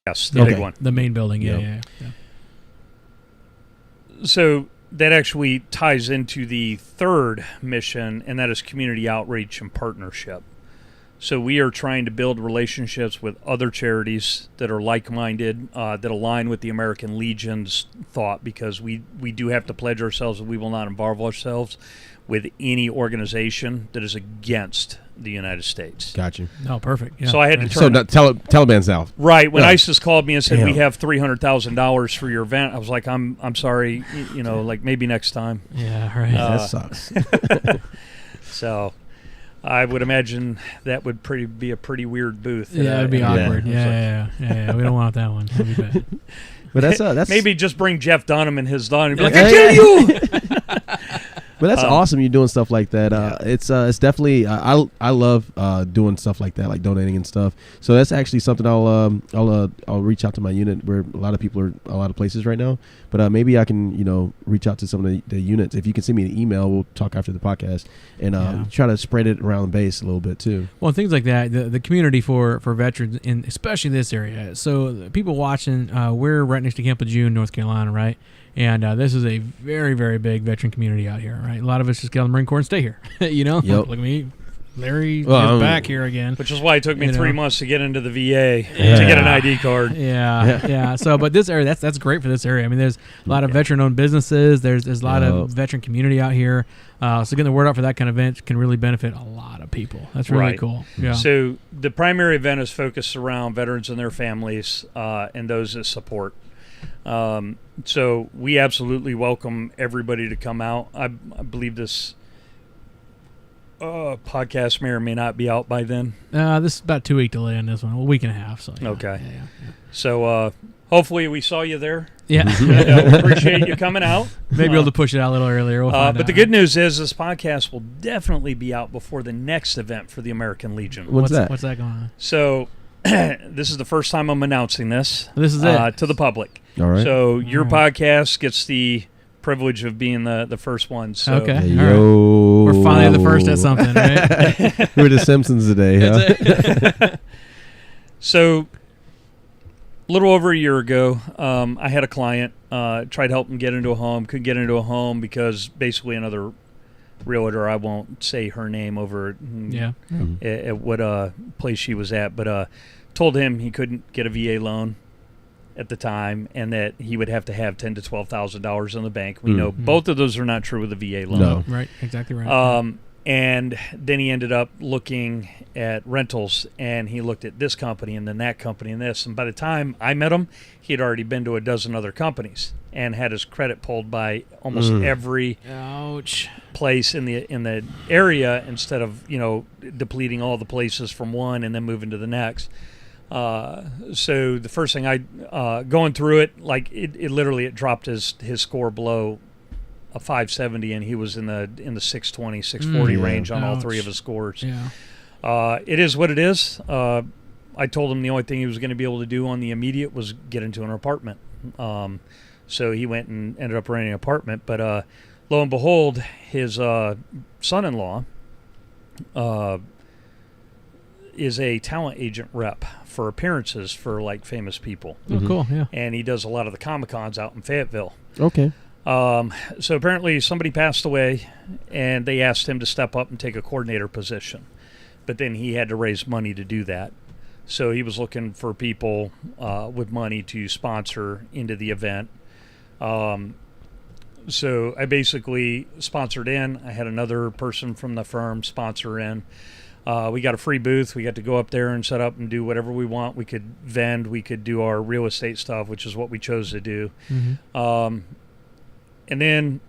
Yes, the big one. The main building, yeah. So that actually ties into the third mission, and that is community outreach and partnership. So we are trying to build relationships with other charities that are like-minded, that align with the American Legion's thought, because we do have to pledge ourselves that we will not involve ourselves with any organization that is against the United States. Gotcha. Oh, perfect. Yeah. So I had to turn. So Taliban's out. Right. When ISIS called me and said, Damn. we have $300,000 for your event, I was like, I'm sorry, like maybe next time. Yeah, right. That sucks. So I would imagine that would be a pretty weird booth. Yeah, it'd be awkward. Yeah. We don't want that one. That'd be bad. But that's maybe just bring Jeff Dunham and his Dunham and be like, Hey. I kill you! But that's awesome. You're doing stuff like that. It's definitely I love doing stuff like that, like donating and stuff. So that's actually something I'll reach out to my unit, where a lot of people are a lot of places right now. But maybe I can reach out to some of the units. If you can send me an email, we'll talk after the podcast and try to spread it around the base a little bit too. Well, things like that, the community for veterans, in especially this area. So the people watching, we're right next to Camp Lejeune, North Carolina, right? And this is a very, very big veteran community out here, right? A lot of us just get out of the Marine Corps and stay here, Yep. Look at me. Larry is back here again. Which is why it took me 3 months to get into the VA to get an ID card. Yeah. So, but this area, that's great for this area. I mean, there's a lot of veteran-owned businesses. There's a lot of veteran community out here. So getting the word out for that kind of event can really benefit a lot of people. That's really cool. Yeah. So the primary event is focused around veterans and their families and those that support. So we absolutely welcome everybody to come out. I believe this podcast may or may not be out by then. This is about 2-week delay on this one, a week and a half. So okay. Yeah. So hopefully we saw you there. Yeah. Appreciate you coming out. Maybe able to push it out a little earlier. We'll find but out. the good news is this podcast will definitely be out before the next event for the American Legion. What's that? What's that going on? So this is the first time I'm announcing this. This is it. To the public. All right. So your podcast gets the privilege of being the first one. So. Okay. Hey, All right. We're finally the first at something, right? We're the Simpsons today, huh? So a little over a year ago, I had a client, tried to help him get into a home, couldn't get into a home because basically another realtor, I won't say her name over at what place she was at, but told him he couldn't get a VA loan at the time, and that he would have to have $10,000 to $12,000 in the bank. We know both of those are not true with a VA loan. No. Right, exactly right. And then he ended up looking at rentals, and he looked at this company and then that company and this. And by the time I met him, he had already been to a dozen other companies and had his credit pulled by almost every place in the area, instead of depleting all the places from one and then moving to the next. So the first thing going through it, like it literally dropped his score below a 570, and he was in the 620, 640 range on all three of his scores. Yeah. It is what it is. I told him the only thing he was going to be able to do on the immediate was get into an apartment. So he went and ended up renting an apartment. But lo and behold, his son-in-law is a talent agent rep for appearances for like famous people. Oh, cool. Yeah. And he does a lot of the Comic-Cons out in Fayetteville. Okay. So apparently somebody passed away, and they asked him to step up and take a coordinator position. But then he had to raise money to do that. So he was looking for people with money to sponsor into the event. So I basically sponsored in. I had another person from the firm sponsor in. We got a free booth. We got to go up there and set up and do whatever we want. We could vend. We could do our real estate stuff, which is what we chose to do. Mm-hmm. And then